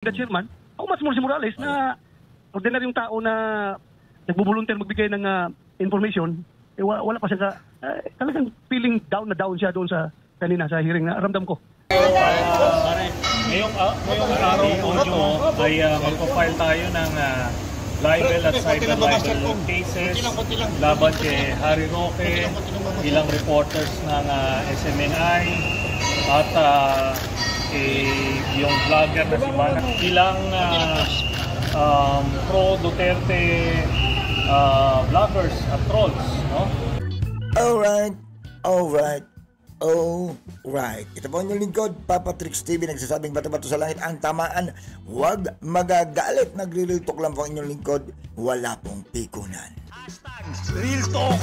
the chairman, how much more si Morales na ordinaryong tao na nagbubulunter magbigay ng information, wala pa siya sa, talagang feeling down na down siya doon sa kanina sa hearing na ramdam ko. Ngayong araw audio ay magpo-file tayo ng libel at cyber libel cases laban kay Harry Roque, ilang reporters ng SMNI at yung vlogger na si Mana, ilang pro-Duterte vloggers at trolls, no? Alright. Ito po ang lingkod, Papa Tricks TV, nagsasabing bato-bato sa langit ang tamaan. Huwag magagalit, nagre-real talk lang po ang inyong lingkod, wala pong pikunan. Real talk!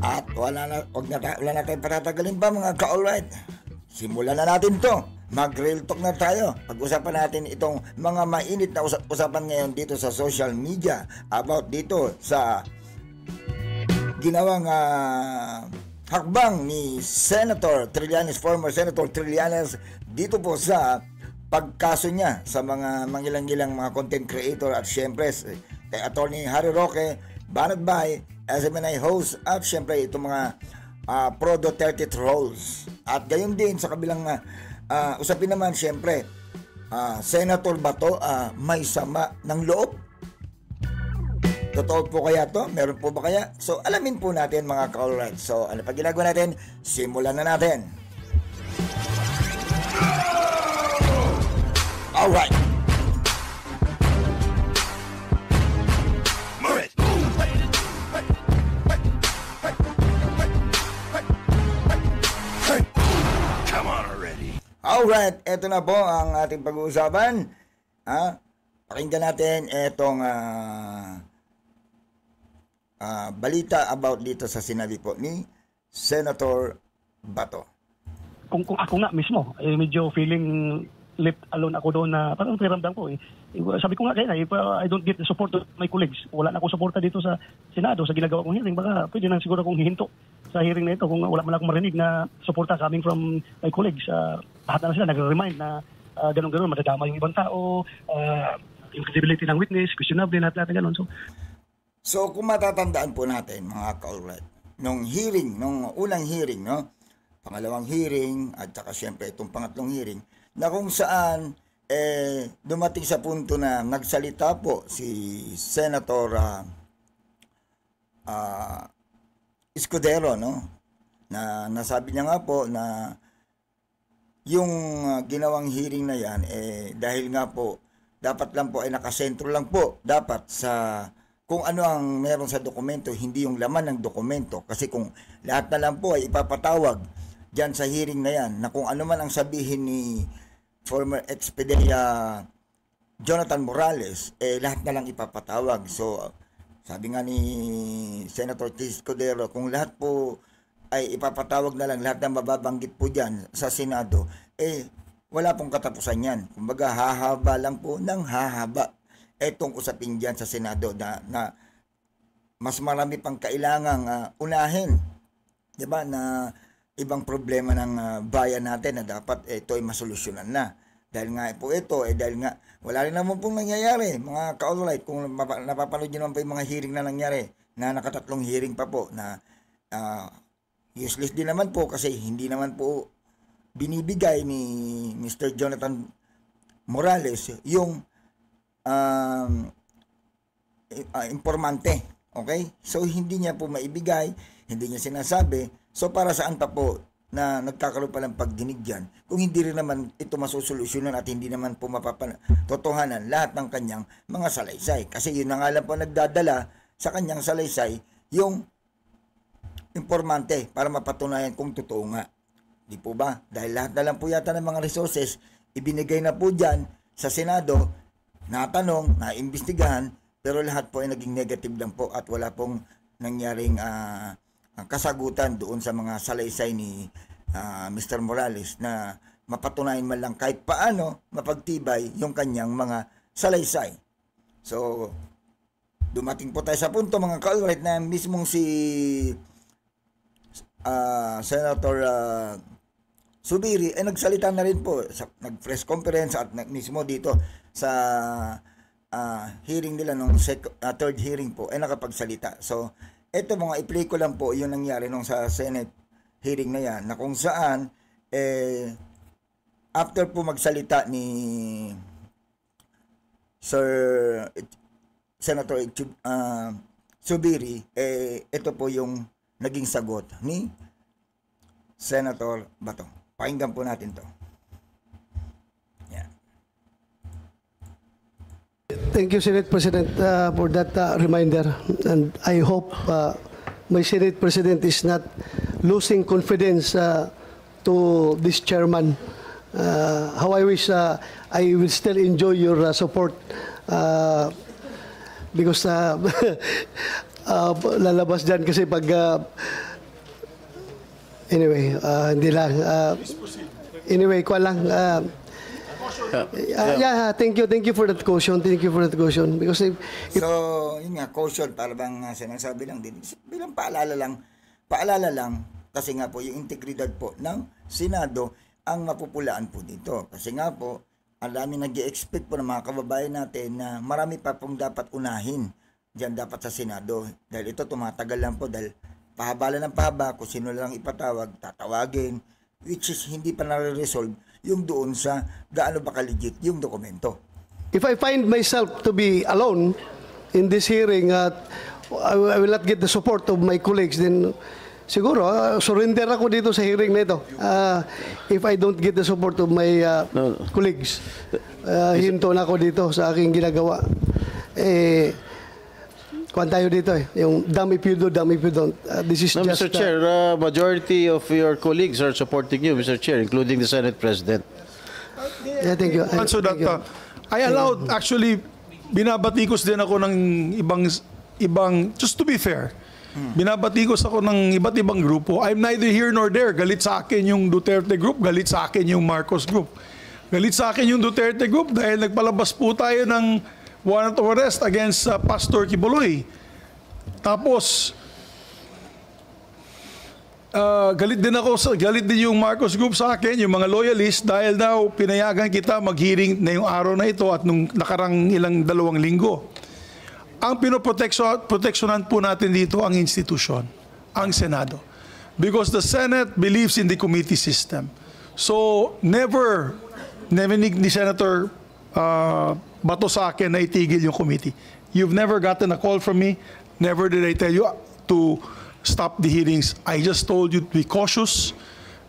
At wala na tayong patatagalin pa mga ka-alright. Simulan na natin to. Mag-real talk na tayo. Pag-usapan natin itong mga mainit na usapan ngayon dito sa social media about dito sa ginawang hakbang ni Senator Trillanes, former Senator Trillanes, dito po sa pagkaso niya sa mga mangilang-ilang mga content creator at syempre kay Attorney Harry Roque, Banat Bay, SMNI host at syempre itong mga pro-Duterte trolls. At gayon din sa kabilang usapin naman syempre Senator Bato may sama ng loob. Totoo po kaya to? Meron po ba kaya? So alamin po natin mga ka-alright. So ano pa ginagawa natin? Simulan na natin. Alright. Alright, eto na po ang ating pag-uusapan. Pakinggan natin etong balita about dito sa sinabi po ni Senator Bato. Kung ako nga mismo, medyo feeling left alone ako doon na parang piramdam ko. Sabi ko nga kaya, if I don't get the support of my colleagues, wala na akong suporta dito sa Senado, sa ginagawa kong hearing, baka pwede na siguro akong hihinto sa hearing na ito kung wala man akong marinig na suporta coming from my colleagues. Lahat na sila nagre-remind na ganun-ganun, madadama yung ibang tao, yung credibility ng witness, questionable, lahat na ganun. So kung matatandaan po natin mga ka-alright, nung unang hearing, no? Pangalawang hearing, at saka syempre itong pangatlong hearing, na kung saan dumating sa punto na nagsalita po si Senator Escudero, no? Na nasabi niya nga po na yung ginawang hearing na yan dahil nga po dapat lang po ay nakasentro lang po dapat sa kung ano ang meron sa dokumento, hindi yung laman ng dokumento. Kasi kung lahat na lang po ay ipapatawag dyan sa hearing na yan, na kung ano man ang sabihin ni former ex-PDEA Jonathan Morales, lahat na lang ipapatawag. So, sabi nga ni Senator Escudero, kung lahat po ay ipapatawag na lang, lahat ng mababanggit po dyan sa Senado, wala pong katapusan yan. Kumbaga, hahaba lang po ng hahaba etong usapin dyan sa Senado na mas marami pang kailangang unahin, diba, na ibang problema ng bayan natin na dapat ito ay masolusyonan na. Dahil nga po ito, dahil nga wala rin naman pong nangyayari, mga ka-alright, kung napapanood nyo naman po yung mga hearing na nangyari, na nakatatlong hearing pa po, na useless din naman po kasi hindi naman po binibigay ni Mr. Jonathan Morales yung informante. Okay? So, hindi niya po maibigay, hindi niya sinasabi. So, para saan pa po na nagkakaroon pa ng pagdinig dyan kung hindi rin naman ito masusolusyonan at hindi naman po mapapatotohanan lahat ng kanyang mga salaysay. Kasi yun na nga lang po nagdadala sa kanyang salaysay yung informante para mapatunayan kung totoo nga. Di po ba? Dahil lahat na lang po yata ng mga resources ibinigay na po dyan sa Senado, natanong, naimbestigahan, pero lahat po ay naging negative lang po at wala pong nangyaring kasagutan doon sa mga salaysay ni Mr. Morales na mapatunayan man lang kahit paano mapagtibay yung kanyang mga salaysay. So, dumating po tayo sa punto mga ka-alright na mismong si Senator Subiri ay nagsalita na rin po sa nag-press conference at mismo dito sa hearing nila nung third hearing po ay nakapagsalita. So ito mga i-play ko lang po yung nangyari nung sa Senate hearing na yan, na kung saan after po magsalita ni Senator Subiri, ito po yung naging sagot ni Senator Bato. Pakinggan po natin to. Yeah. Thank you, Senate President, for that reminder. And I hope my Senate President is not losing confidence to this chairman. How I wish I will still enjoy your support because lalabas dyan kasi pag anyway, hindi lang. Anyway, ko lang. Yeah, thank you for that caution. Thank you for that caution. Because so, yun nga, caution, para bang sinasabi lang din. Bilang paalala lang, kasi nga po, yung integridad po ng Senado ang mapupulaan po dito. Kasi nga po, ang dami nag-i-expect po ng mga kababayan natin na marami pa pong dapat unahin diyan dapat sa Senado. Dahil ito tumatagal lang po dahil pahabala ng pahaba, kung sino lang ipatawag, tatawagin, which is hindi pa nare-resolve yung doon sa gaano ba ka-legit yung dokumento. if I find myself to be alone in this hearing at I will not get the support of my colleagues, then siguro surrender ako dito sa hearing na ito. If I don't get the support of my colleagues, hinto na ako dito sa aking ginagawa. Kuhan tayo dito yung damn if you do, damn if you don't. This is No, just... Mr. Chair, majority of your colleagues are supporting you, Mr. Chair, including the Senate President. Yeah, thank you. So that I allowed, actually, binabatikos din ako ng ibang, just to be fair, binabatikos ako ng iba't ibang grupo. I'm neither here nor there. Galit sa akin yung Duterte group, galit sa akin yung Marcos group. Galit sa akin yung Duterte group dahil nagpalabas po tayo ng warrant of arrest against Pastor Kibuloy. Tapos, galit din yung Marcos group sa akin, yung mga loyalists, dahil daw pinayagan kita mag-hearing na yung araw na ito at nung nakarang ilang 2 linggo. Ang pinoproteksyonan po natin dito ang institusyon, ang Senado. Because the Senate believes in the committee system. So, never ni Senator Bato sa akin na itigil yung committee. You've never gotten a call from me. Never did I tell you to stop the hearings. I just told you to be cautious.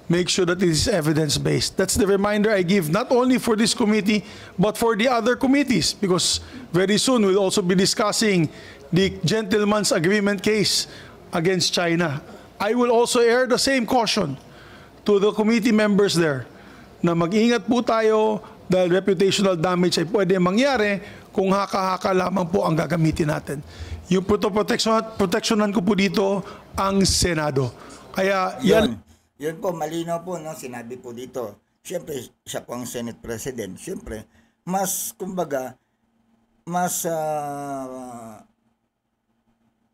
Make sure that it is evidence-based. That's the reminder I give not only for this committee, but for the other committees. Because very soon we'll also be discussing the gentleman's agreement case against China. I will also air the same caution to the committee members there na mag-ingat po tayo dahil reputational damage ay pwede mangyari kung haka-haka lamang po ang gagamitin natin. Yung protectionan ko po dito ang Senado. Kaya yan... Yun po, malinaw po, no? Sinabi po dito. Siyempre, siya po ang Senate President. Siyempre, mas, kumbaga, mas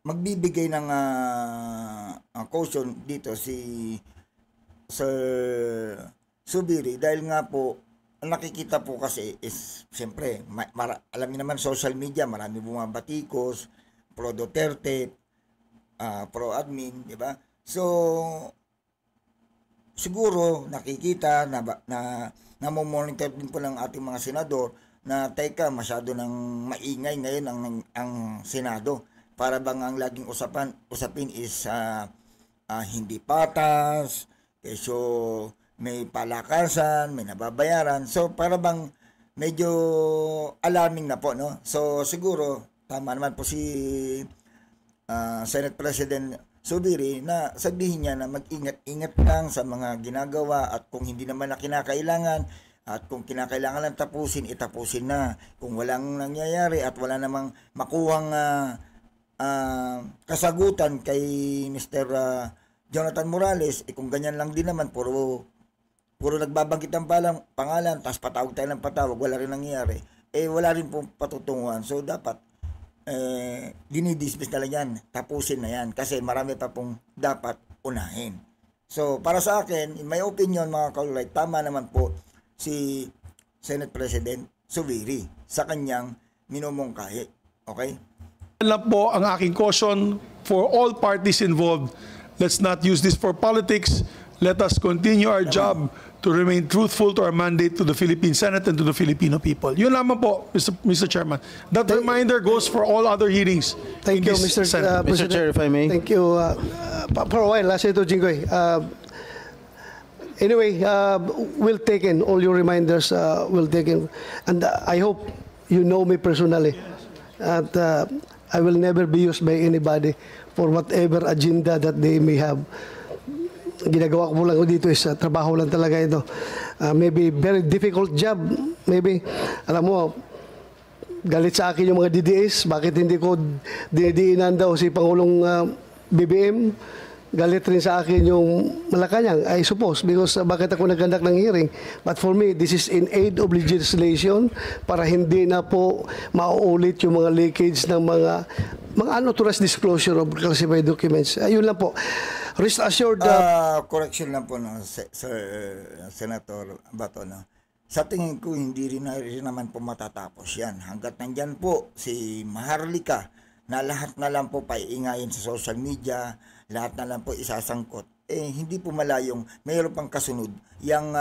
magbibigay ng caution dito si Sir Subiri dahil nga po, nakikita po kasi is, siyempre, alam niyo naman social media, marami bumabatikos, pro Duterte, pro admin, di ba? So, siguro nakikita na namomonitor din po ng ating mga senador na teka, masyado nang maingay ngayon ang Senado. Para bang ang laging usapin is hindi patas, kesyo may palakasan, may nababayaran. So para bang medyo alarming na po, no? So siguro tama naman po si Senate President Subiri na sabihin niya na mag-ingat-ingat lang sa mga ginagawa at kung hindi naman na kinakailangan at kung kinakailangan lang tapusin, itapusin na. Kung walang nangyayari at wala namang makuhang kasagutan kay Mr. Jonathan Morales, kung ganyan lang din naman, puro nagbabanggit ang pangalan, tapos patawag tayo ng patawag, wala rin nangyayari, wala rin pong patutunguhan. So dapat dinidismiss na lang yan, tapusin na yan kasi marami pa pong dapat unahin. So, para sa akin, in my opinion, mga kaulay, tama naman po si Senate President Zubiri sa kanyang minumungkahi. Okay? Yan lang po ang aking caution for all parties involved. Let's not use this for politics. Let us continue our job to remain truthful to our mandate to the Philippine Senate and to the Filipino people. Yun lamang po, Mr. Chairman. That reminder goes for all other hearings. Thank you, Mr. Mr. President. Chair, if I may. Thank you. For a while, Senator Jinggoy. Anyway, we'll take in all your reminders. We'll take in. And I hope you know me personally. At I will never be used by anybody for whatever agenda that they may have. Ginagawa ko lang dito is trabaho lang talaga ito. Maybe very difficult job. Maybe, alam mo, galit sa akin yung mga DDS. Bakit hindi ko dinidiinan daw si Pangulong BBM? Galit rin sa akin yung Malacanang, I suppose, because bakit ako nagkandak ng hearing. But for me, this is in aid of legislation para hindi na po mauulit yung mga leakage ng mga unauthorized disclosure of classified documents. Ayun lang po. Rest assured. Correction lang po, no, Sir Senator Bato. No? Sa tingin ko, hindi rin naman po matatapos yan. Hanggat nandyan po si Maharlika na lahat na lang po paiingayin sa social media, lahat na lang po isasangkot, hindi po malayong mayroon pang kasunod yung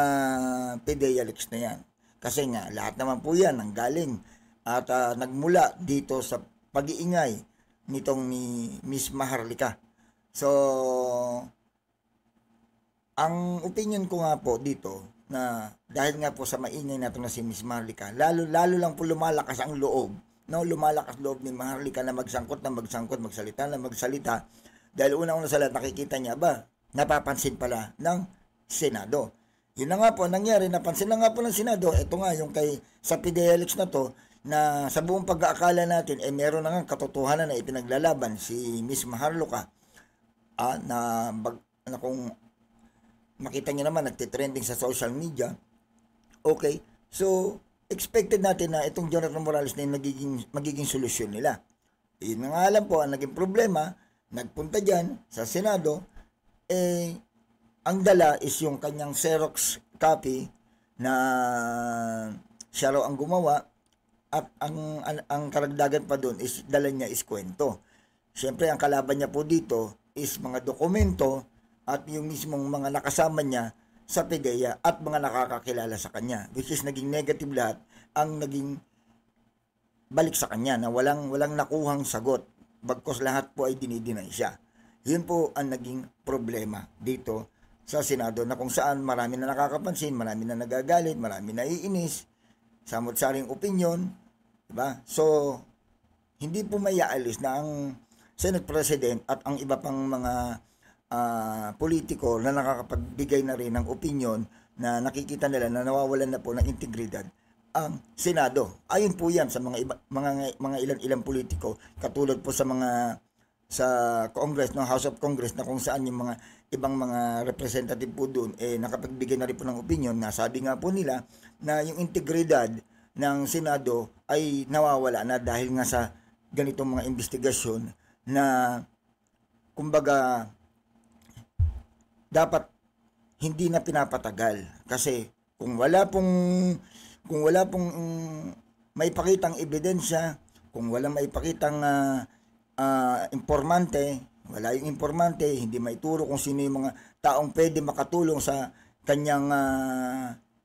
PDEA leaks na yan. Kasi nga, lahat naman po yan ang galing at nagmula dito sa pag-iingay nitong ni Miss Maharlika. So, ang opinion ko nga po dito, na dahil nga po sa maingay na ito na si Miss Maharlika, lalo lang po lumalakas ang loob. No, lumalakas loob ni Maharlika na magsangkot, magsalita na magsalita. Dahil unang-una sa lahat, nakikita niya ba, napapansin pala ng Senado. Yun na nga po, nangyari, napansin na nga po ng Senado. Ito nga, yung sa PDEA leaks na to, na sa buong pag-aakala natin, meron na nga katotohanan na ipinaglalaban si Miss Maharlika, na kung makita niyo naman, nagtitrending sa social media. Okay, so, expected natin na itong Jonathan Morales na yung magiging solusyon nila. Yun nga alam po, ang naging problema, nagpunta dyan sa Senado, ang dala is yung kanyang Xerox copy na siya raw ang gumawa at ang karagdagan pa doon is dala niya is kwento. Siyempre, ang kalaban niya po dito is mga dokumento at yung mismong mga nakasama niya sa PDEA at mga nakakakilala sa kanya, which is naging negative lahat ang naging balik sa kanya na walang nakuhang sagot. Bagkos lahat po ay dinideny siya. Yun po ang naging problema dito sa Senado na kung saan marami na nakakapansin, marami na nagagalit, marami na iinis, samot-saring opinion, diba? So, hindi po maiaalis na ang Senate President at ang iba pang mga politiko na nakakapagbigay na rin ng opinion na nakikita nila na nawawalan na po ng integridad ang Senado. Ayon po yan sa mga ilang politiko, katulad po sa Congress, no, House of Congress, na kung saan yung mga ibang mga representative po doon nakapagbigay na rin po ng opinion na sabi nga po nila na yung integridad ng Senado ay nawawala na dahil nga sa ganitong mga investigasyon na kumbaga dapat hindi na pinapatagal. Kasi kung wala pong maipakitang ebidensya, kung wala maipakitang informante, wala yung informante, hindi maituro kung sino yung mga taong pwede makatulong sa kanyang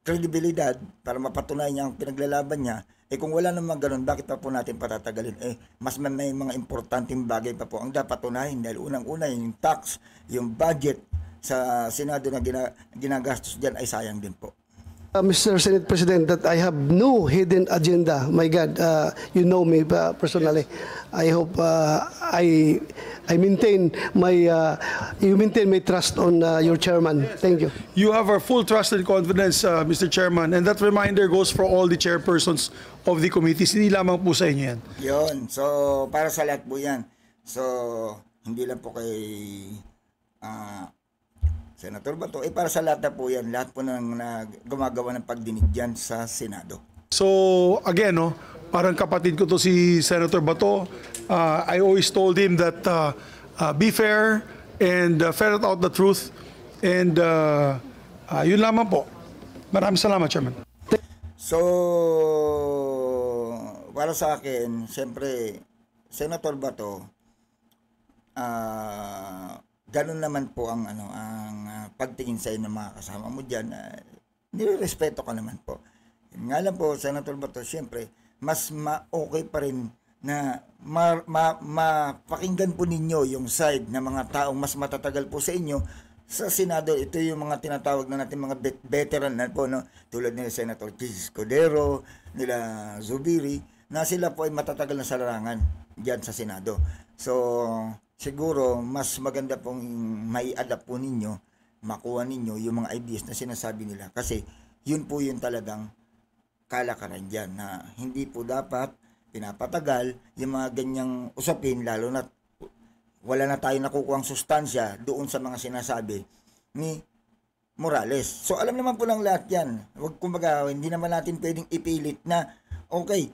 kredibilidad para mapatunayan niya ang pinaglalaban niya, kung wala naman ganun, bakit pa po natin patatagalin? Mas may mga importanteng bagay pa po ang dapat tunahin dahil unang-una yung tax, yung budget sa Senado na ginagastos dyan ay sayang din po. Mr. Senate President, that I have no hidden agenda. My God, you know me personally. I hope I maintain you maintain my trust on your chairman. Thank you. You have our full trust and confidence, Mr. Chairman, and that reminder goes for all the chairpersons of the committees. Hindi lamang po sa inyo yan. Yun. So, para sa lahat po yan. So, hindi lang po kay Senator Bato, para sa lahat na po yan, lahat po nang gumagawa ng pagdinig dyan sa Senado. So, again, no, parang kapatid ko to si Senator Bato. I always told him that be fair and ferret out the truth. And yun lamang po. Maraming salamat, Chairman. So, para sa akin, siyempre, Senator Bato, ganun naman po ang pagtingin sa ng mga kasama mo diyan. Nirerespeto ka naman po. Yun nga lang po, Senator Bato, siyempre, mas okay pa rin na mapakinggan po ninyo yung side ng mga taong mas matatagal po sa inyo sa Senado. Ito yung mga tinatawag na natin mga veteran na po, no? Tulad nila Senator Chis Escudero, nila Zubiri, na sila po ay matatagal na sa larangan diyan sa Senado. So, siguro, mas maganda pong mai-adapt po ninyo, makuha ninyo yung mga ideas na sinasabi nila. Kasi, yun po yung talagang kalakaran dyan, na hindi po dapat pinapatagal yung mga ganyang usapin, lalo na wala na tayo nakukuhang sustansya doon sa mga sinasabi ni Morales. So, alam naman po ng lahat yan. Kumbaga, hindi naman natin pwedeng ipilit na, okay,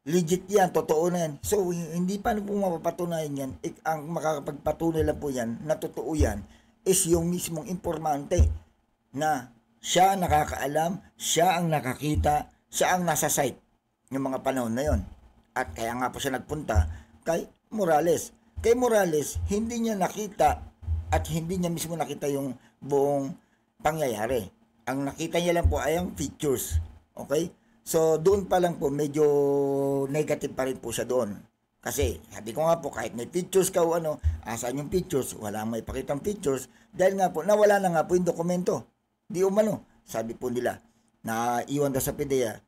legit yan, totoo na yan. So, hindi pa po mapapatunayan yan. Ang makakapagpatunay lang po yan, na totoo yan, is yung mismong informante na siya ang nakakaalam, siya ang nakakita, siya ang nasa site ng mga panahon na yon. At kaya nga po siya nagpunta kay Morales. Kay Morales, hindi niya nakita at hindi niya mismo nakita yung buong pangyayari. Ang nakita niya lang po ay ang pictures. Okay? So, doon pa lang po, medyo negative pa rin po siya doon. Kasi, sabi ko nga po, kahit may pictures ka o asan yung pictures? Wala may pakitang pictures. Dahil nga po, nawala na nga po yung dokumento. Di umano, sabi po nila, na iwan daw sa PDEA,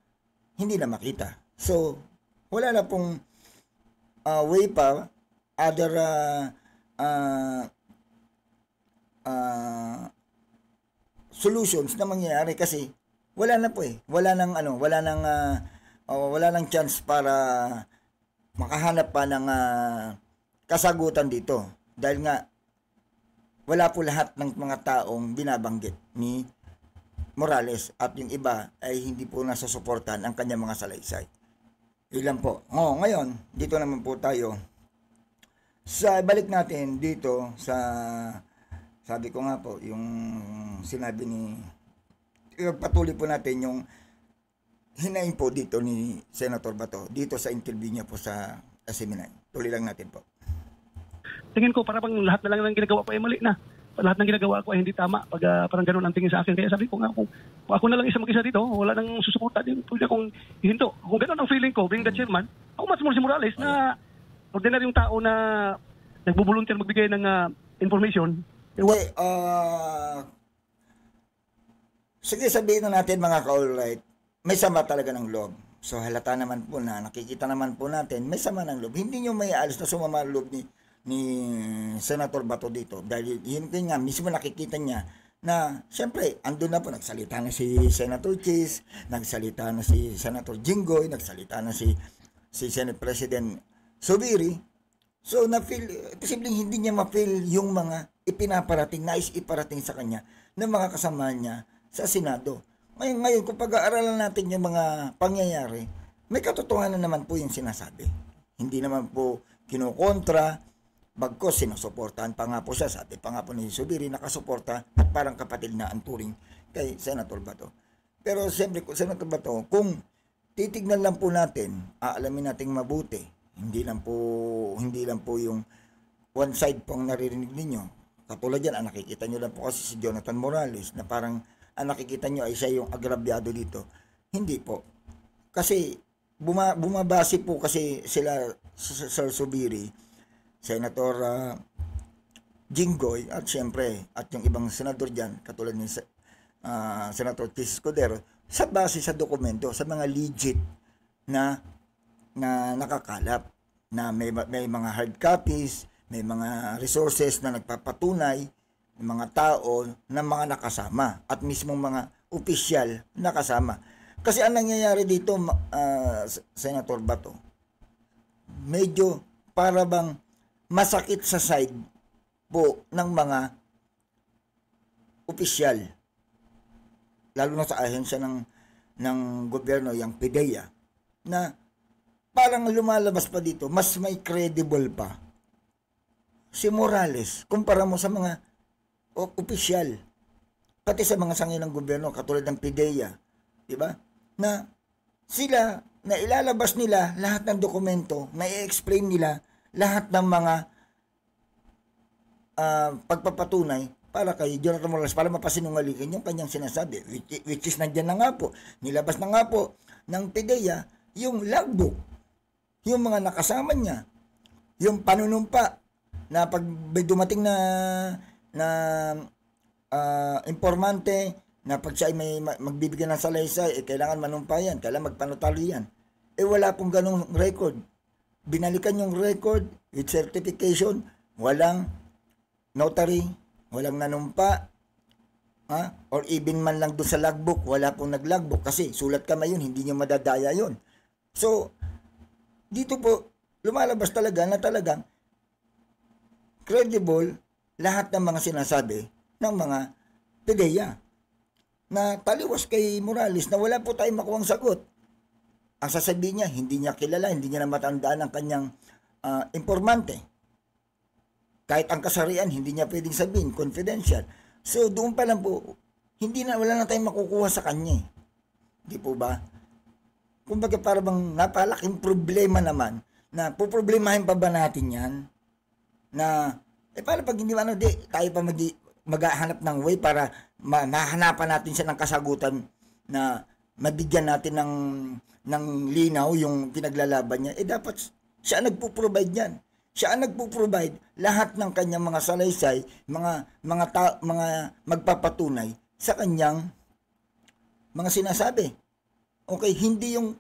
hindi na makita. So, wala na pong way pa, other solutions na mangyayari kasi wala na po wala nang chance para makahanap pa ng kasagutan dito dahil nga wala po lahat ng mga taong binabanggit ni Morales at yung iba ay hindi po nasusuportahan ang kanyang mga salaysay. Ilan po. Ngayon, dito naman po tayo balik natin dito sa sabi ko nga po, yung sinabi patuloy po natin yung hinain po dito ni Senator Bato dito sa interview niya po sa SMNI. Tuloy lang natin po. Tingin ko para bang lahat na lang ng ginagawa ko ay mali na. Lahat ng ginagawa ko ay hindi tama pag parang ganun ang tingin sa akin. Kaya sabi ko nga kung ako na lang isa mag-isa dito, wala nang susuporta din. Pwede akong hihinto. Kung ganun ang feeling ko, being the chairman, ako mas mo si Morales na ordinaryong tao na nagbubuluntier magbigay ng information. Hindi, sige sabihin na natin mga ka-alright, may sama talaga ng loob. So halata naman po na, nakikita naman po natin, may sama ng loob. Hindi nyo may alis na sumama ang loob ni Senator Bato dito. Dahil yun nga, mismo nakikita niya na, siyempre, andun na po, nagsalita na si Senator Chis, nagsalita na si Senator Jinggoy, nagsalita na si Senate President Zubiri. So, posibleng hindi niya ma-feel yung mga nais iparating sa kanya ng mga kasama niya sa Senado. Ngayon, kung pag-aaralan natin yung mga pangyayari, may katotohanan naman po yung sinasabi. Hindi naman po kinukontra, bagkos sinusuportahan pa nga po siya. Sabi pa nga po ni Zubiri, nakasuporta at parang kapatid na ang turing kay Senator Bato. Pero siyempre, Senator Bato, kung titignan lang po natin, aalamin nating mabuti, hindi lang po yung one side po ang naririnig ninyo. Katulad yan, nakikita nyo lang po kasi si Jonathan Morales na parang nakikita nyo ay siya yung agrabyado dito. Hindi po. Kasi bumabase po kasi sila Sir Zubiri, Senator Jinggoy at siyempre at yung ibang senador dyan katulad ni Senator Chis Escudero sa base sa dokumento, sa mga legit na nakakalap na may mga hard copies, may mga resources na nagpapatunay ng mga tao na mga nakasama at mismong mga opisyal nakasama. Kasi ang nangyayari dito, Senator Bato, medyo para bang masakit sa side po ng mga opisyal, lalo na sa ahensya ng gobyerno, yung PDEA, na parang lumalabas pa dito, mas may credible pa si Morales kumpara mo sa mga opisyal pati sa mga sangay ng gobyerno katulad ng PIDEA, di ba? Na sila na ilalabas nila lahat ng dokumento, na i-explain nila lahat ng mga pagpapatunay para kay Jonathan Morales para mapasinungalingan yung kanyang sinasabi, which is nandyan na nga po, nilabas na nga po ng PIDEA yung logbook, yung mga nakasama niya, yung panunumpa na pag may dumating na informante na pag siya ay may magbibigyan ng salaysay, kailangan manumpa yan, kailangan magpanotaryo yan. Wala pong ganong record. Binalikan yung record with certification, walang notary, walang nanumpa, or even man lang doon sa logbook, wala pong naglogbook kasi sulat kamay yun, hindi nyo madadaya yun. So, dito po, lumalabas talaga na talagang credible lahat ng mga sinasabi ng mga PIDEA na taliwas kay Morales na wala po tayong makuhang sagot. Ang sasabihin niya, hindi niya kilala, hindi niya na matandaan ang kanyang informante. Kahit ang kasarian, hindi niya pwedeng sabihin, confidential. So, doon pa lang po, wala na tayong makukuha sa kanya. Di po ba? Kumbaga parang napalaking problema naman na puproblemahin pa ba natin yan? Na, para pag hindi tayo pa maghahanap ng way para mahanapan natin siya ng kasagutan na mabigyan natin ng linaw yung pinaglalaban niya. Dapat siya nagpo-provide yan. Siya ang nagpo-provide lahat ng kanyang mga salaysay, mga magpapatunay sa kanyang mga sinasabi. Okay, hindi yung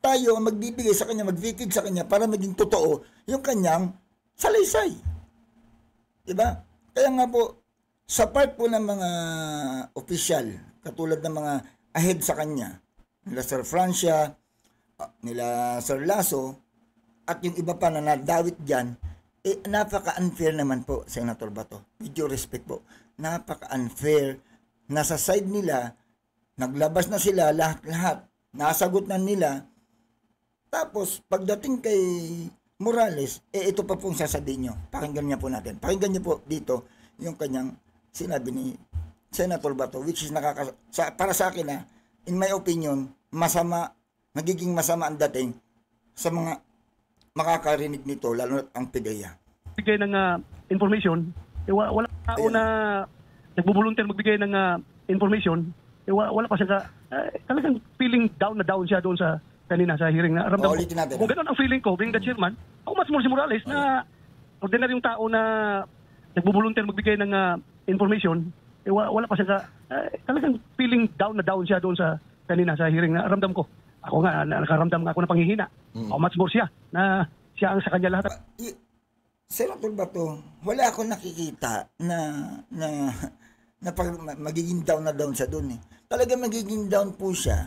tayo magbibigay sa kanya, mag-feed sa kanya para maging totoo yung kanyang salaysay. Diba? Kaya nga po, sa part po ng mga official, katulad ng mga ahead sa kanya, nila Sir Francia, nila Sir Lasso, at yung iba pa na nadawit dyan, napaka-unfair naman po, Senator Bato. With due respect po, napaka-unfair. Nasa side nila, naglabas na sila lahat-lahat, nasagot na nila, tapos pagdating kay Morales, ito pa pong sasabihin nyo. Pakinggan niya po natin. Pakinggan niyo po dito yung kanyang sinabi ni Senator Bato, which is para sa akin in my opinion, magiging masama ang dating sa mga makakarinig nito, lalo na ang PIDEA. Bigay ng information, wala tao na nagbubulunter magbigay ng information, wala pa siya talagang feeling down na down siya doon sa kanina sa hearing na ramdam ko. Kung gano'n ang feeling ko, being the chairman, how much more si Morales na ordinaryong tao na nagbubulunter magbigay ng information, wala pa siya talagang feeling down na down siya doon sa kanina sa hearing na ramdam ko. Ako nga, nakaramdam nga ako ng panghihina. How much more siya na siya ang sa kanya lahat. Senator Bato, wala akong nakikita na magiging down na down siya doon eh. Talaga magiging down po siya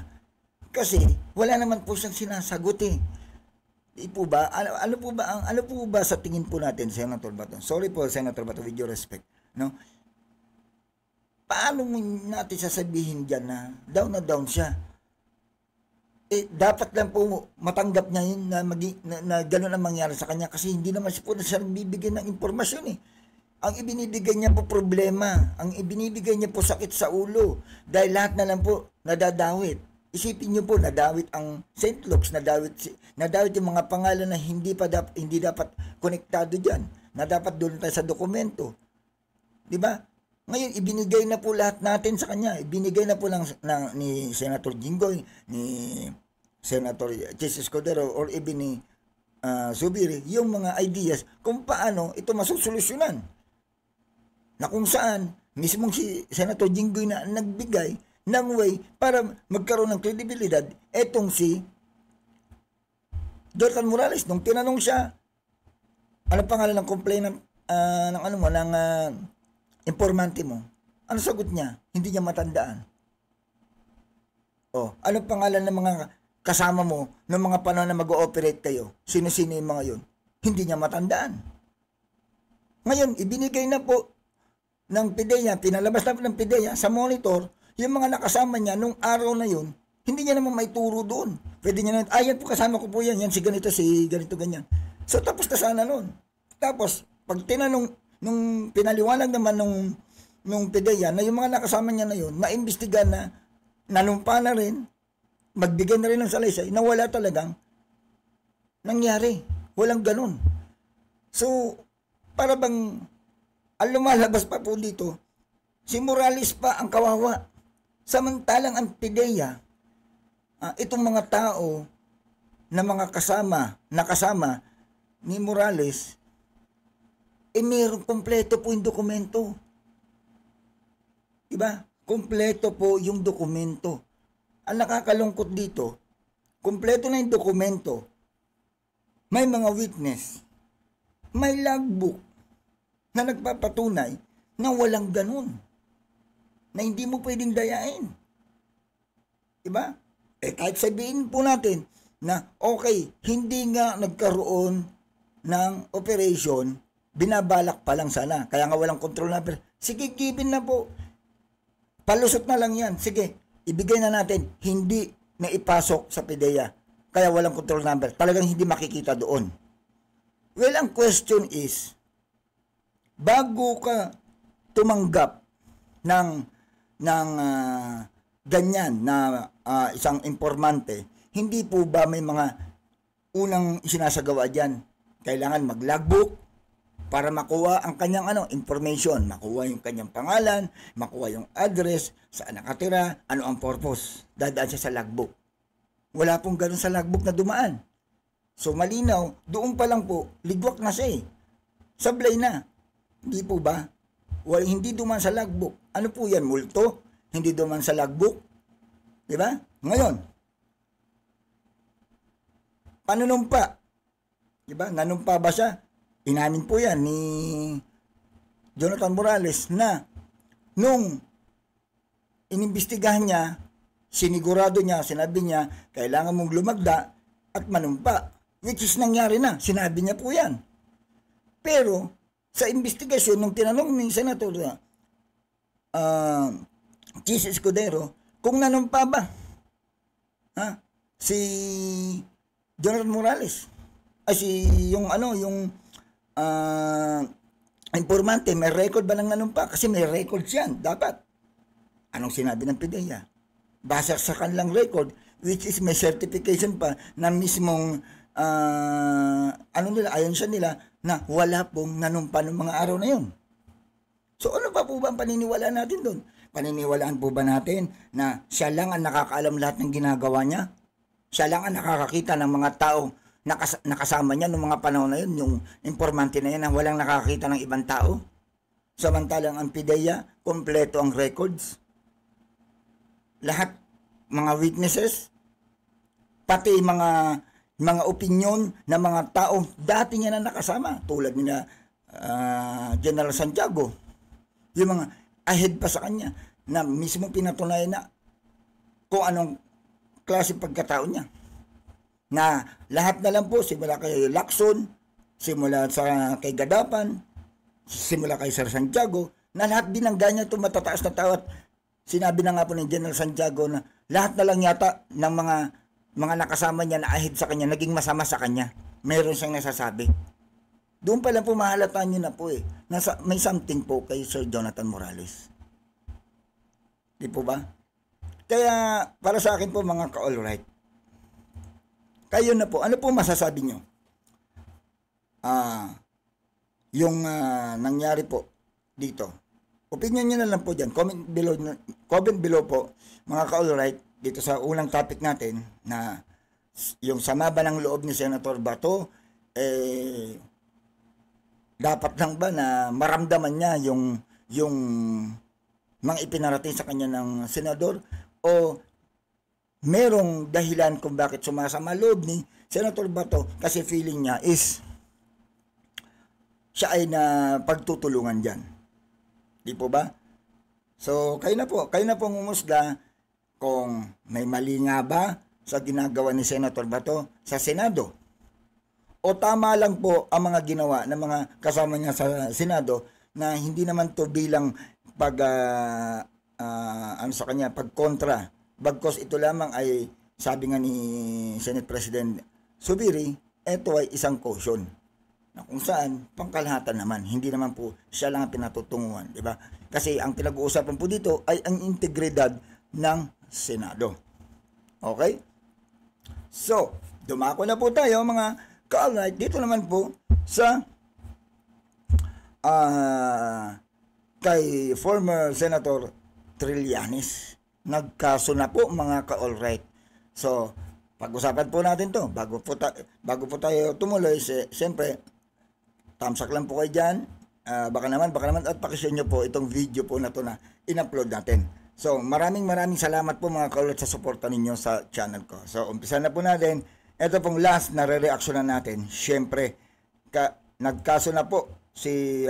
kasi wala naman po siyang sinasagot eh. Po ba? Ano po ba sa tingin po natin, Senator Bato? Sorry po, Senator Bato, with due respect. No? Paano natin sasabihin dyan na down siya? Dapat lang po matanggap niya yun na gano'n ang mangyari sa kanya kasi hindi naman siya po na siya bibigyan ng impormasyon eh. Ang ibinibigay niya po problema, ang ibinibigay niya po sakit sa ulo dahil lahat na lang po nadadawit. Isipin niyo po, nadawit ang St. Luke's, nadawit yung mga pangalan na hindi dapat konektado diyan, na dapat doon tayo sa dokumento. 'Di ba? Ngayon ibinigay na po lahat natin sa kanya. Ibinigay na po ni Senator Jinggoy, ni Senator Chis Escudero or even ni Zubiri yung mga ideas kung paano ito masusolusyonan. Na kung saan mismong si Senator Jinggoy na nagbigay ng way para magkaroon ng kredibilidad etong si Jonathan Morales. Nung tinanong siya, ano pangalan ng complainant ng informante mo? Ano sagot niya? Hindi niya matandaan. Ano pangalan ng mga kasama mo ng mga panahon na mag-ooperate kayo? Sino-sino yung mga yun? Hindi niya matandaan. Ngayon, ibinigay na po ng PIDEA, pinalabas na po ng PIDEA sa monitor yung mga nakasama niya nung araw na yun, hindi niya naman maituro doon. Pwede niya na, yan po kasama ko po yan si ganito, si ganito, ganyan. So, tapos na sana nun. Tapos, pag tinanong, nung pinaliwanag naman nung PDEA na yung mga nakasama niya na yun, naimbestigan na, nanumpa na rin, magbigay na rin ng salaysay na wala talagang nangyari. Walang ganun. So, para bang ang lumalabas pa po dito, si Morales pa ang kawawa. Samantalang ang PDEA, itong mga tao na mga nakasama ni Morales, mayroong kompleto po yung dokumento. Diba? Kompleto po yung dokumento. Ang nakakalungkot dito, kompleto na yung dokumento. May mga witness. May logbook na nagpapatunay na walang ganun. Na hindi mo pwedeng dayain. Diba? Kahit sabihin po natin na okay, hindi nga nagkaroon ng operation, binabalak pa lang sana. Kaya nga walang control number. Sige, given na po. Palusot na lang yan. Sige, ibigay na natin. Hindi na ipasok sa PDEA. Kaya walang control number. Talagang hindi makikita doon. Well, ang question is, bago ka tumanggap ng ganyan na isang informante, hindi po ba may mga unang sinasagawa dyan? Kailangan mag-logbook, para makuha ang kanyang information, makuha yung kanyang pangalan, makuha yung address, saan nakatira, ano ang purpose. Dadaan siya sa logbook. Wala pong ganun sa logbook na dumaan. So malinaw, doon pa lang po, ligwak na siya eh. Sablay na. Hindi po ba? Hindi dumaan sa logbook. Ano po yan? Multo? Hindi dumaan sa logbook? Diba? Ngayon, panunumpa. Diba? Nanumpa ba siya? Inamin po yan ni Jonathan Morales na nung inimbestigahan niya, sinigurado niya, sinabi niya, kailangan mong lumagda at manumpa. Which is nangyari na. Sinabi niya po yan. Pero, sa investigasyon, nung tinanong ni Senator Chis Escudero, kung nanumpa ba si Jonathan Morales, yung informante, may record ba ng nanumpa? Kasi may record yan, dapat. Anong sinabi ng PDEA? Base sa kanilang record, which is may certification pa na mismong ayon siya nila na wala pong nanumpa ng mga araw na yun. So ano pa po ba ang paniniwalaan natin doon? Paniniwalaan po ba natin na siya lang ang nakakaalam lahat ng ginagawa niya? Siya lang ang nakakakita ng mga tao nakasama niya noong mga panahon na yun, yung informante na yan na walang nakakita ng ibang tao. Samantalang ang PDEA, kompleto ang records. Lahat, mga witnesses, pati mga opinion ng mga tao dati niya na nakasama, tulad nila General Santiago, yung mga ahead pa sa kanya, na mismo pinatunayan na kung anong klase pagkatao niya. Na lahat na lang po, simula kay Lacson, simula kay Gadapan, simula kay Sir Santiago, na lahat binangga niya itong matataas na tao. At sinabi na nga po ni General Santiago na lahat na lang yata ng mga nakasama niya na ahead sa kanya, naging masama sa kanya. Meron siyang nasasabi. Doon pa lang po mahalataan niyo na po may something po kay Sir Jonathan Morales. Di po ba? Kaya para sa akin po mga ka-alright, kayo na po, ano po masasabi nyo? Yung nangyari po dito. Opinion nyo na lang po dyan. Comment below po, mga ka-alright, dito sa unang topic natin, na yung sama ba ng loob ni Senator Bato, dapat lang ba na maramdaman niya yung mga ipinarating sa kanya ng senador, o merong dahilan kung bakit sumasama loob ni Senator Bato kasi feeling niya is siya ay na pagtutulungan dyan. Di po ba? So, kayo na po umusga kung may mali nga ba sa ginagawa ni Senator Bato sa Senado. O tama lang po ang mga ginawa ng mga kasama niya sa Senado na hindi naman to bilang pagkontra. Bagkos ito lamang ay, sabi nga ni Senate President Zubiri, ito ay isang caution. Na kung saan, pangkalahatan naman. Hindi naman po siya lang ang pinatutunguhan. Diba? Kasi ang pinag-uusapan po dito ay ang integridad ng Senado. Okay? So, dumako na po tayo mga ka-alright. Dito naman po sa kay former Senator Trillanes. Nagkaso na po mga ka-alright. So, pag-usapan po natin to. Bago po tayo tumuloy, siyempre, thumbs up lang po kayo dyan. Baka naman, at pakishare nyo po itong video po na to na in-upload natin. So, maraming salamat po mga ka-alright sa suporta ninyo sa channel ko. So, umpisa na po natin. Ito pong last na re-reaction na natin. Siyempre, nagkaso na po si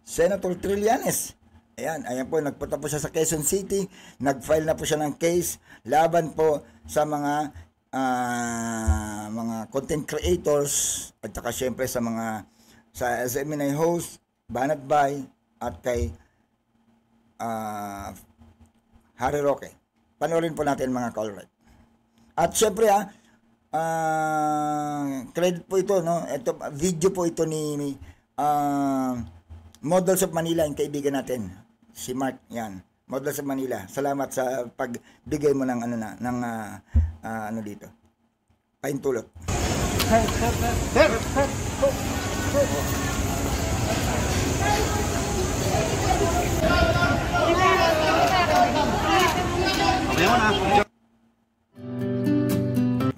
Senator Trillanes. Ayan po, nagpunta po siya sa Quezon City, nag-file na po siya ng case laban po sa mga content creators at saka syempre sa SMNI host, Banat Bay at kay Harry Roque. Panoorin po natin mga ka-alright. At syempre credit po ito, no? Ito, video po ito ni Models of Manila, yung kaibigan natin, si Mark, yan. Models of Manila. Salamat sa pagbigay mo ng dito. Paintulot.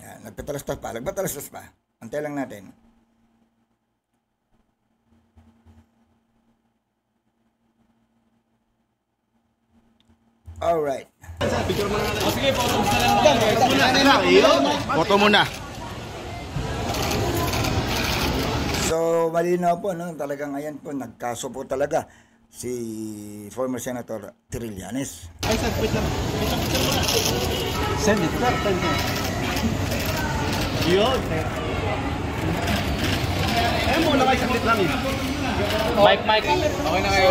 Yan, nagpatalastas pa. Antay lang natin. Alright. Sige, photo muna. So, malinaw po, no? Talagang ayan po, nagkaso po talaga si former Senator Trillanes. Ay, wait lang. Send it. Yun. Mo lang kayo saglit lang. Mike. Okay na kayo.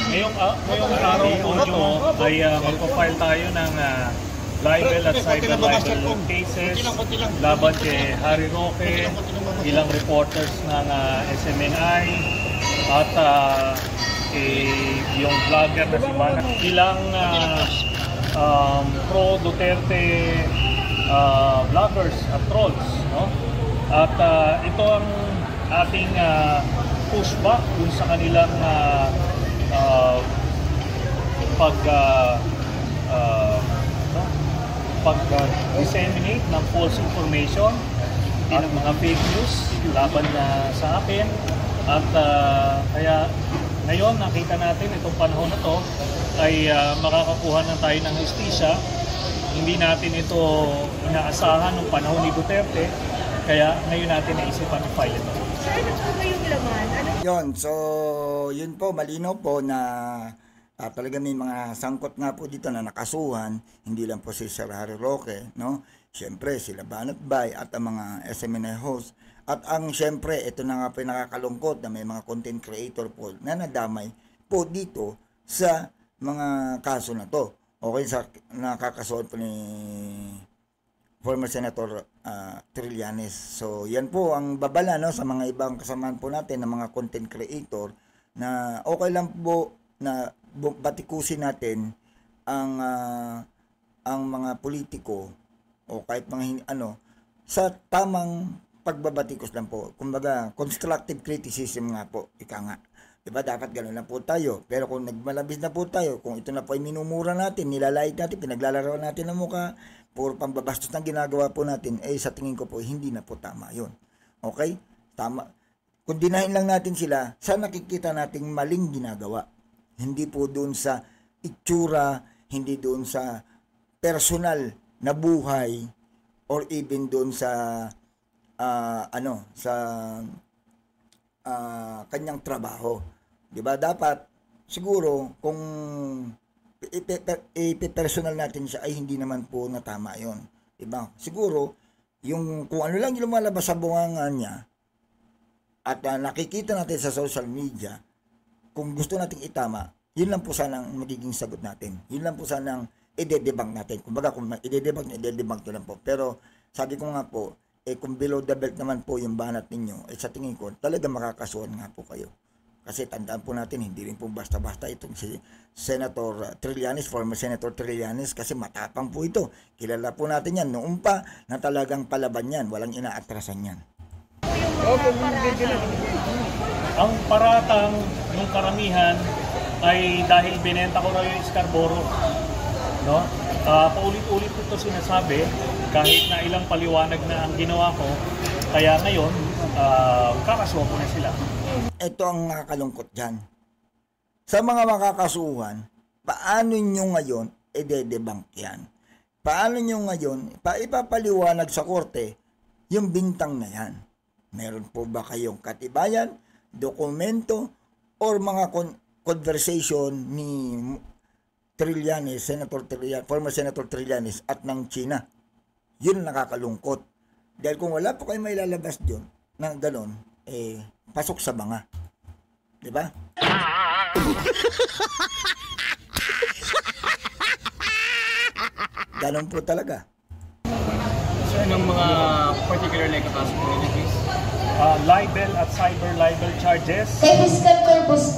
Ngayong araw po nyo ay magpa-file tayo ng libel at cyber libel cases laban kay Harry Roque, ilang reporters ng SMNI at yung vlogger na si Mana, ilang pro-Duterte vloggers at trolls, no? At ito ang ating pushback dun sa kanilang pag-disseminate ng false information at mga fake news laban na sa akin. At kaya ngayon nakita natin itong panahon na to ay makakakuha na tayo ng justisya. Hindi natin ito inaasahan ng panahon ni Duterte, kaya ngayon natin naisipan i-file ito. Sir, ano po ba yung laman? Yun, so yun po, malinaw po na talaga may mga sangkot nga po dito na nakasuhan, hindi lang po si Sir Harry Roque, no? Siyempre, sila Banat Bay at ang mga SMNI host. At ang siyempre, ito na nga po nakakalungkot na may mga content creator po na nadamay po dito sa mga kaso na to. Okay, sa nakakasuhan po ni former Senator Trillanes. So, yan po ang babala, no, sa mga ibang kasamaan po natin ng mga content creator na okay lang po na batikusin natin ang mga politiko o kahit mga sa tamang pagbabatikos lang po. Kumbaga, constructive criticism nga po, ika nga. Diba, dapat gano'n na po tayo. Pero kung nagmalabis na po tayo, kung ito na po ay minumura natin, nilalait natin, pinaglalarawan natin ng mukha, puro pambabastos na ginagawa po natin, sa tingin ko po, hindi na po tama yun. Okay? Tama. Kung dinahin lang natin sila, sa nakikita nating maling ginagawa. Hindi po doon sa itsura, hindi doon sa personal na buhay, or even doon sa kanyang trabaho. 'Di ba? Dapat siguro kung ipe-personal natin siya ay hindi naman po na tama 'yon. 'Di ba? Siguro yung kung ano lang yung lumalabas sa bunganga niya at nakikita natin sa social media, kung gusto nating itama, yun lang po sanang magiging sagot natin. Yun lang po sanang i-debunk natin. Kumbaga kung i-debunk na lang po. Pero sabi ko nga po, kung below the belt naman po yung banat ninyo, sa tingin ko, talaga makakasuhan nga po kayo. Kasi tandaan po natin, hindi rin po basta-basta itong si Senator Trillanes, former Senator Trillanes, kasi matapang po ito. Kilala po natin yan noon pa na talagang palaban yan, walang inaatrasan yan. Ang paratang ng karamihan ay dahil binenta ko raw yung Scarborough. No? Paulit-ulit ko ito sinasabi kahit na ilang paliwanag na ang ginawa ko. Kaya ngayon, kakasuhan ko na sila. Ito ang nakakalungkot dyan. Sa mga makakasuhan, paano nyo ngayon i-debunk yan? Paano nyo ngayon ipapaliwanag sa korte yung bintang na yan? Meron po ba kayong katibayan, dokumento, or mga conversation ni Trillanes, former Senator Trillanes at ng China? Yun nakakalungkot. Dahil kung wala po kayo may lalabas dyan ng ganon, pasok sa banga. Diba? Ganon po talaga. So, anong mga particularly kakasok mo in case? Libel at cyber libel charges. Kay Fiscal Corpus,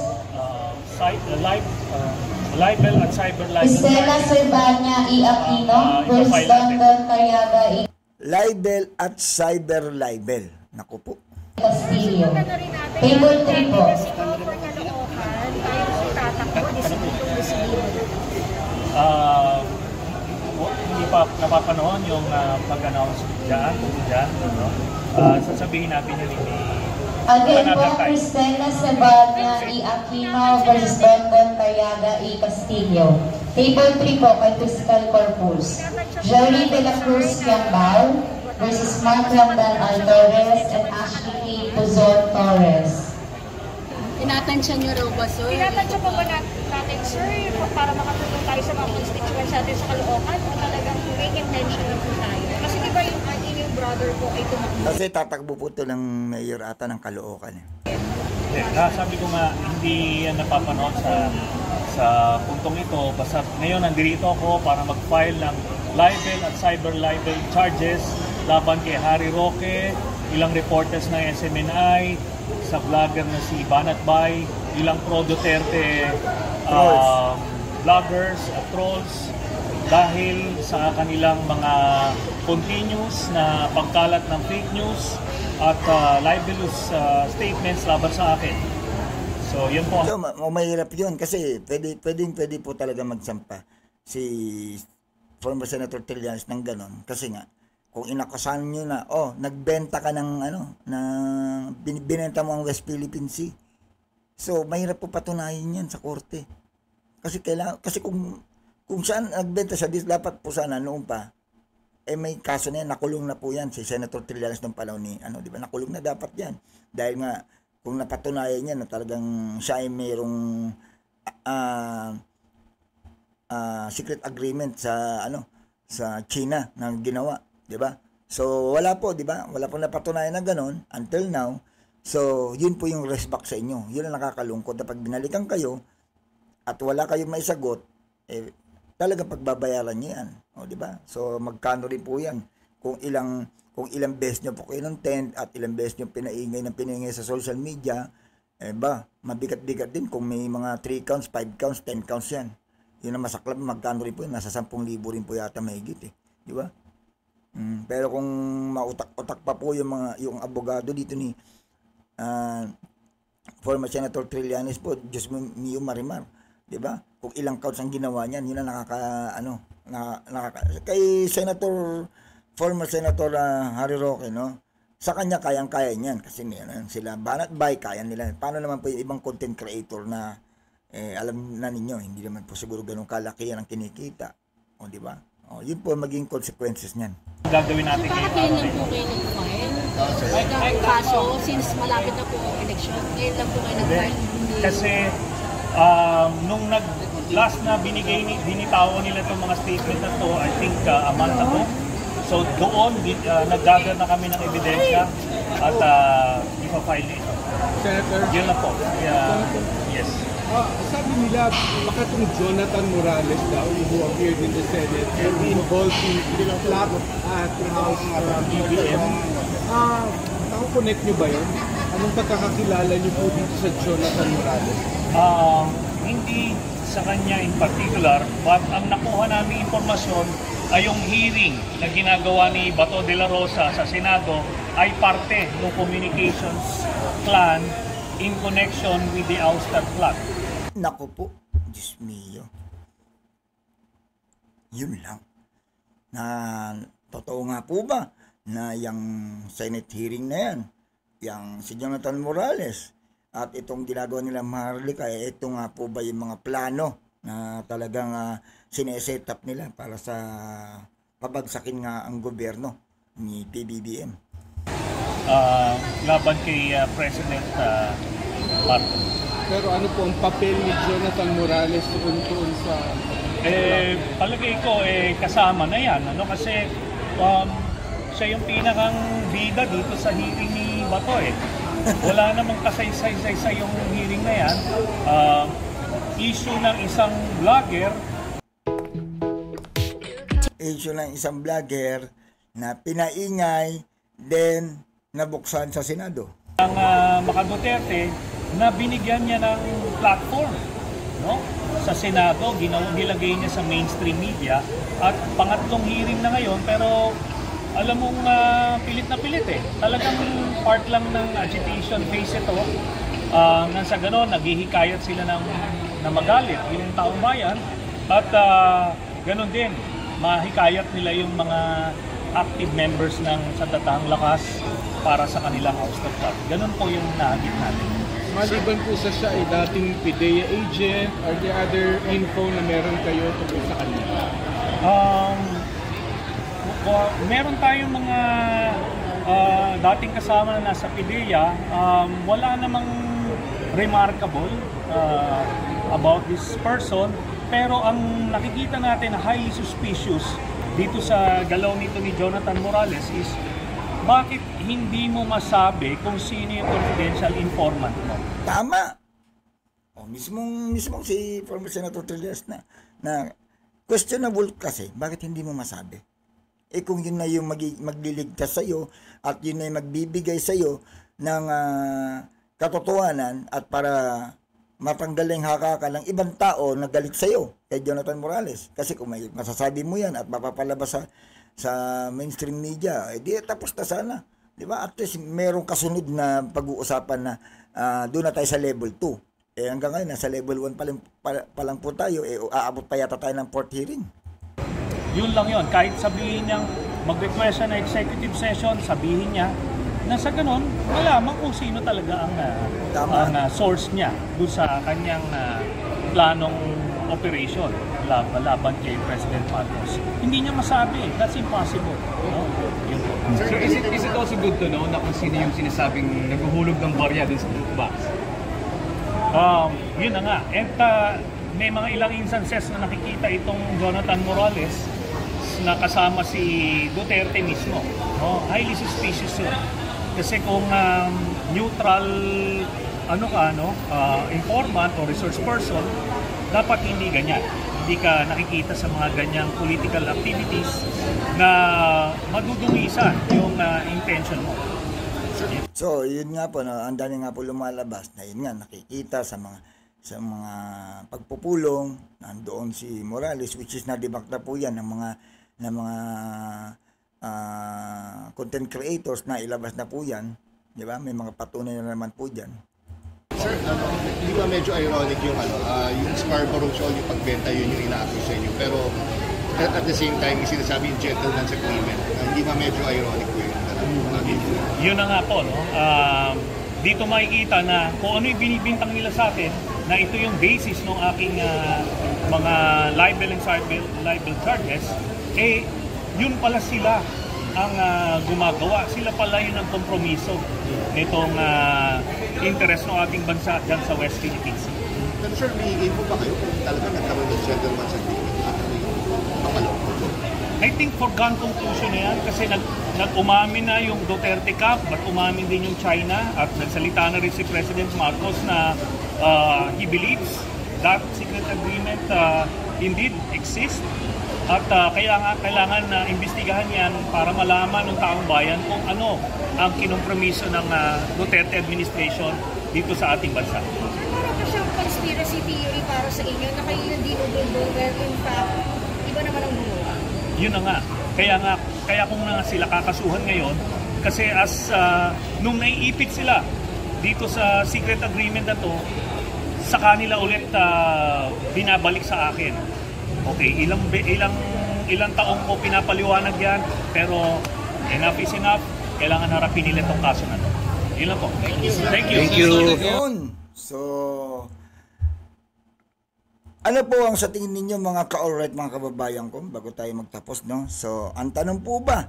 Libel at cyber libel Estela Cervania E. Aquino, Bruce London Carriaga E. Libel at cyber libel. Naku po. Castillo. Table 3 po. Kasi po for Caloocan, tayo si tatakbo, disability. Hindi pa napapanoon yung pag-announce dyan. No? Sasabihin natin yun hindi. Again po, Cristela Cervania E. Aquino versus London Carriaga E. Castillo. Table 3 po kay Fiscal Corpus. Jolie de la Cruz Kiambao versus Mark Ramdan Al Torres and Ashley K. Puzon Torres. Tinatansya niyo raw ba, sir? Tinatansya pa ba natin, sir, para makatulong tayo sa mga constituents natin sa Caloocan o talagang may intention na po tayo? Kasi diba yung brother ko ay tumakbo? Kasi tatakbo po ito ng mayor ata ng Caloocan. Sabi ko nga, hindi yan napapanood sa puntong ito. Basta ngayon nandito ako para mag-file ng libel at cyber libel charges laban kay Harry Roque, ilang reporters ng SMNI, sa vlogger na si Banat Bay, ilang pro-Duterte vloggers at trolls dahil sa kanilang mga continuous na pagkalat ng fake news at libelous statements laban sa akin. So, yun po. So, mahirap yun kasi pwede po talaga magsampa si former Senator Trillanes ng ganon. Kasi nga, kung inakasahan nyo na, nagbenta ka ng binenta mo ang West Philippine Sea. So, mahirap po patunayan yan sa korte. Kasi kung saan nagbenta siya, dapat po sana noon pa, may kaso na yan, nakulong na po yan si Senator Trillanes ng panahon ni, di ba, nakulong na dapat yan. Dahil nga, kung napatunayan niya na talagang siya ay mayroong secret agreement sa China na ginawa, 'di ba? So wala po, 'di ba? Wala pong napatunayan na ganoon until now. So yun po yung resback sa inyo. Yun ang nakakalungkot na pag binalikan kayo at wala kayong maisagot, talaga pagbabayaran niyo 'yan. 'Di ba? So magkano rin po 'yan kung ilang beses nyo po kayo ng tent at ilang beses nyo pinaingay sa social media, mabigat-bigat din kung may mga 3 counts, 5 counts, 10 counts yan. Yun ang masaklap, magkano rin po yun, nasa 10,000 rin po yata mahigit di ba? Pero kung mautak-utak pa po yung abogado dito ni former Senator Trillanes po, Diyos mio marimar, di ba? Kung ilang counts ang ginawa niyan, yun ang kay former Senator Harry Roque, sa kanya kayang-kaya niyan kasi sila Banat Bay, kaya nila. Paano naman po yung ibang content creator na alam na ninyo, hindi naman po siguro ganun kalaki yan ang kinikita. Di ba? Yun po maging consequences niyan. Gagawin natin ngayon. Bakit lang po kayo nag-file? Kaso, since malapit na po ang election, ngayon lang po kayo nag-file? Kasi, nung last na binitawan nila itong mga statement na to, I think a month ago. So doon, nag-gather na kami ng ebidensya at ipafile ito. Senator? Yun na po. Yes. Sabi nila, baka itong Jonathan Morales daw, who appeared in the Senate, involved in flat at House BBM. Nakakonect nyo ba yun? Anong pagkakakilala niyo po dito sa Jonathan Morales? Hindi sa kanya in particular, but ang nakuha namin impormasyon ay yung hearing na ginagawa ni Bato de la Rosa sa Senado ay parte ng communications plan in connection with the ouster plot. Naku po, Diyos mio. Yun lang. Na totoo nga po ba na yung Senate hearing na yan, yung si Jonathan Morales at itong ginagawa nila Maharlika, ito nga po ba yung mga plano na talagang sineset up nila para sa pabagsakin nga ang gobyerno ni PBBM? Laban kay President Marcos. Pero ano po ang papel ni Jonathan Morales doon sa... Palagay ko kasama na yan, ano, kasi siya yung pinakang bida dito sa hearing ni Bato Wala namang kasaysay-say yung hearing na yan. Issue ng isang vlogger. Issue ng isang vlogger na pinaingay, then nabuksan sa Senado. Ang Maka Duterte na binigyan niya ng platform, no? Sa Senado, nilagay niya sa mainstream media at pangatlong hearing na ngayon, pero alam mong pilit na pilit Talagang part lang ng agitation phase ito. Nang sa ganon, naghihikayat sila na magalit yung taong bayan at ganon din, mahikayat nila yung mga active members ng Sandatahang Lakas para sa kanilang ouster plot. Ganon po yung nahagit natin. Maliban po siya ay dating PIDEA agent, are there other info na meron kayo tungkol sa kanila? Meron tayong mga dating kasama na nasa PIDEA. Wala namang remarkable about this person, pero ang nakikita natin na highly suspicious dito sa galaw nito ni Jonathan Morales is bakit hindi mo masabi kung sino yung confidential informant mo? Tama. Mismong si former Senator Trillas na questionable kasi, bakit hindi mo masabi? Kung yun na yung magliligtas sa'yo at yun na yung magbibigay sa'yo ng katotohanan at para matanggal yung hakaka ng ibang tao na galit sa'yo kay Jonathan Morales. Kasi kung may masasabi mo yan at mapapalabas sa mainstream media, di tapos na sana. Di ba? At least merong kasunod na pag-uusapan na doon na tayo sa level 2. Hanggang ngayon, nasa level 1 pa lang po tayo, aabot pa yata tayo ng 4th hearing. Yun lang yun. Kahit sabihin niyang mag-request na executive session, sabihin niya na sa ganun, malaman kung sino talaga ang source niya doon sa kanyang planong operation laban kay President Marcos. Hindi niya masabi. That's impossible. No? Yun po. Sir, is it also good to know na kung sino yung sinasabing naghuhulog ng barya din sa box? Yun na nga. And may mga ilang instances na nakikita itong Jonathan Morales na kasama si Duterte mismo. No? Highly suspicious yun. Kasi kung neutral informant o resource person, dapat hindi ganyan. Hindi ka nakikita sa mga ganyang political activities na madudumisan yung intention mo. So, yun nga po, ang dami nga po lumalabas na yun nga, nakikita sa mga pagpupulong, nandoon si Morales, which is na-debunk na po yan ng mga content creators na ilabas na po yan. Di ba? May mga patunay na naman po dyan. Sir, hindi ba medyo ironic yung Scarborough Shoal, yung pagbenta, yun yung ina-accuse sa inyo. Pero at the same time, yung sinasabi yung gentleman's agreement, hindi ba medyo ironic po yun? Yun na nga po, no? Dito makikita na kung ano yung binibintang nila sa atin, na ito yung basis ng aking mga libel and libel charges, yun pala sila ang gumagawa. Sila pala yun ang kompromiso nitong interest ng ating bansa dyan sa West Philippines. Pero sir, may info ba kayo kung talaga nagkaroon ng gentleman's agreement at I think foregone conclusion na yan kasi nag-umamin na yung Duterte Cup, but umamin din yung China at nagsalita na rin si President Marcos na he believes that secret agreement indeed exists. At kaya nga kailangan na imbestigahan yan para malaman ng taong bayan kung ano ang kinompromiso ng Duterte administration dito sa ating bansa. Parang pa siyang conspiracy theory para sa inyo na kayo yung dinudundong when in fact, iba naman ang gumawa. Yun na nga. Kaya kung na sila kakasuhan ngayon, kasi nung naiipit sila dito sa secret agreement na to, sa kanila ulit binabalik sa akin. Okay, ilang taong ko pinapaliwanag yan, pero enough is enough. Kailangan harapin nila itong kaso na to. Yun lang po. Thank you. So, ano po ang sa tingin ninyo mga ka-alright mga kababayan ko bago tayo magtapos, no? So, ang tanong po ba,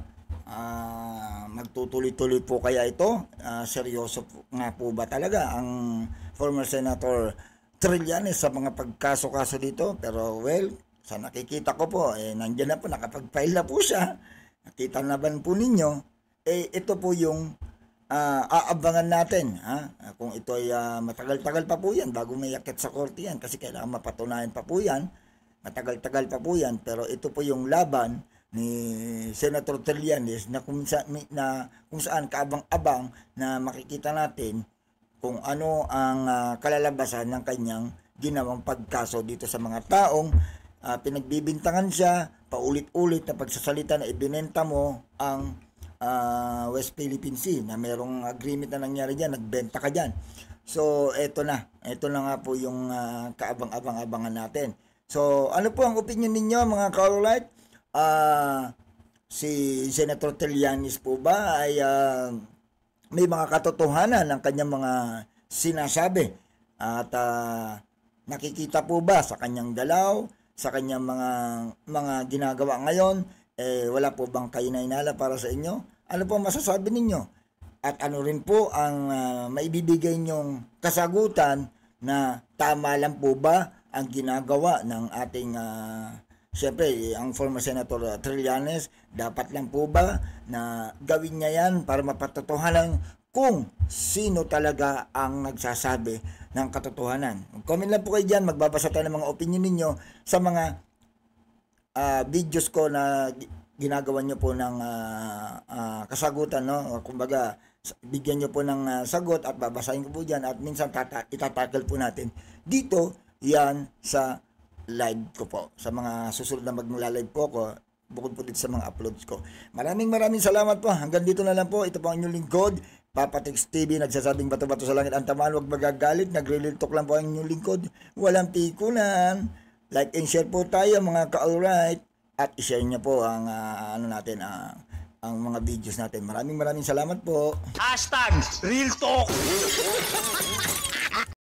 magtutuloy-tuloy po kaya ito? Seryoso nga po ba talaga ang former Senator Trillanes sa mga pagkaso-kaso dito? Pero well, sa nakikita ko po, nandiyan na po, nakapag-file na po siya. Nakita na ba po ninyo? Ito po yung aabangan natin. Kung ito ay matagal-tagal pa po yan bago may yakit sa korte yan, kasi kailangan mapatunayan pa po yan. Matagal-tagal pa po yan, pero ito po yung laban ni Senator Trillanes na kung saan kaabang-abang na makikita natin kung ano ang kalalabasan ng kanyang ginawang pagkaso dito sa mga taong pinagbibintangan siya, paulit-ulit na pagsasalita na ibinenta mo ang West Philippine Sea na merong agreement na nangyari dyan, nagbenta ka dyan. So, ito na nga po yung kaabang-abangan natin. So, ano po ang opinion ninyo mga ka-alright? Si Senator Trillanes po ba ay may mga katotohanan ng kanyang mga sinasabi? At nakikita po ba sa kanyang galaw, sa kanyang mga ginagawa ngayon, wala po bang kainala para sa inyo? Ano po masasabi ninyo? At ano rin po ang maibibigay nyong kasagutan na tama lang po ba ang ginagawa ng ating siyempre, ang former Senator Trillanes, dapat lang po ba na gawin niya yan para mapatotohanan kung sino talaga ang nagsasabi ng katotohanan? Comment lang po kayo dyan, magbabasa tayo ng mga opinion ninyo sa mga videos ko na ginagawa nyo po ng kasagutan, no? Kumbaga, bigyan nyo po ng sagot at babasahin ko po dyan at minsan itatackle po natin dito yan sa live ko po. Sa mga susunod na magla-live po ko, bukod po dito sa mga uploads ko. Maraming salamat po. Hanggang dito na lang po. Ito po ang inyong lingkod, Papa Tex TV, nagsasabing bato-bato sa langit ang tamaan, huwag magagalit, nagre-real talk lang po ang inyong lingkod. Walang pikunan. Like and share po tayo mga ka-alright. At i-share niyo po ang ang mga videos natin. Maraming salamat po. #RealTalk